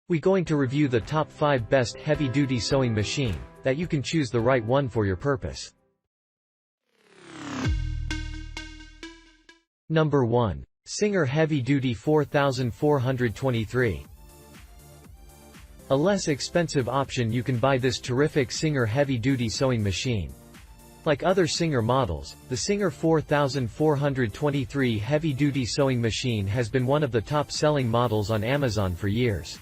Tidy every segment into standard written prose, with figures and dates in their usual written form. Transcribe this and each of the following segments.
We're going to review the top 5 best heavy-duty sewing machine, that you can choose the right one for your purpose. Number 1. Singer Heavy Duty 4423. A less expensive option, you can buy this terrific Singer heavy-duty sewing machine. Like other Singer models, the Singer 4423 heavy-duty sewing machine has been one of the top-selling models on Amazon for years.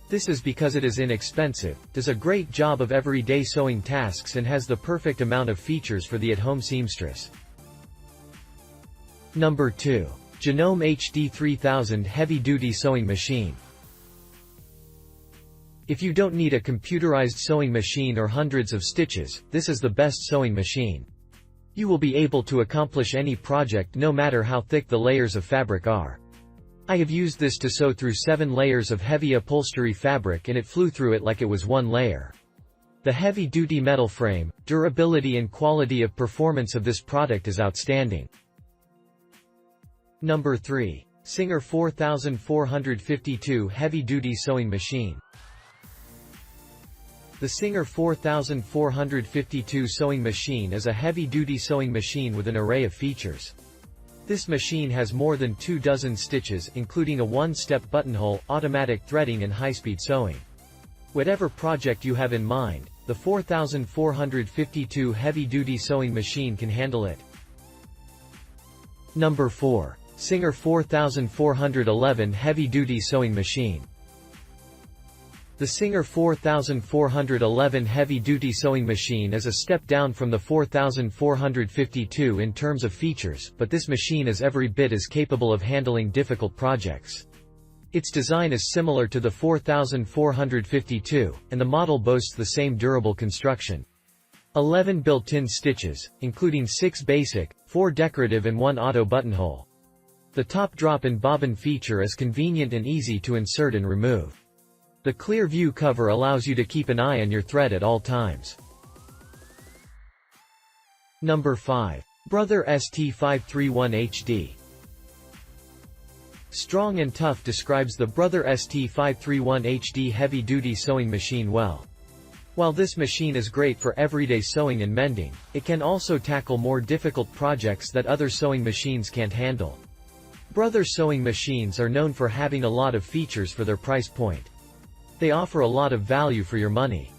This is because it is inexpensive, does a great job of everyday sewing tasks, and has the perfect amount of features for the at-home seamstress. Number 2. Janome HD 3000 Heavy-Duty Sewing Machine. If you don't need a computerized sewing machine or hundreds of stitches, this is the best sewing machine. You will be able to accomplish any project no matter how thick the layers of fabric are. I have used this to sew through 7 layers of heavy upholstery fabric, and it flew through it like it was one layer. The heavy-duty metal frame, durability and quality of performance of this product is outstanding. Number 3. Singer 4452 Heavy-Duty Sewing Machine. The Singer 4452 sewing machine is a heavy-duty sewing machine with an array of features. This machine has more than 24 stitches, including a one-step buttonhole, automatic threading and high-speed sewing. Whatever project you have in mind, the 4452 heavy-duty sewing machine can handle it. Number 4. Singer 4411 Heavy-Duty Sewing Machine. The Singer 4411 heavy-duty sewing machine is a step down from the 4452 in terms of features, but this machine is every bit as capable of handling difficult projects. Its design is similar to the 4452, and the model boasts the same durable construction. 11 built-in stitches, including 6 basic, 4 decorative and 1 auto buttonhole. The top drop and bobbin feature is convenient and easy to insert and remove. The clear view cover allows you to keep an eye on your thread at all times. Number 5. Brother ST531HD. Strong and Tough describes the Brother ST531HD heavy-duty sewing machine well. While this machine is great for everyday sewing and mending, it can also tackle more difficult projects that other sewing machines can't handle. Brother sewing machines are known for having a lot of features for their price point. They offer a lot of value for your money.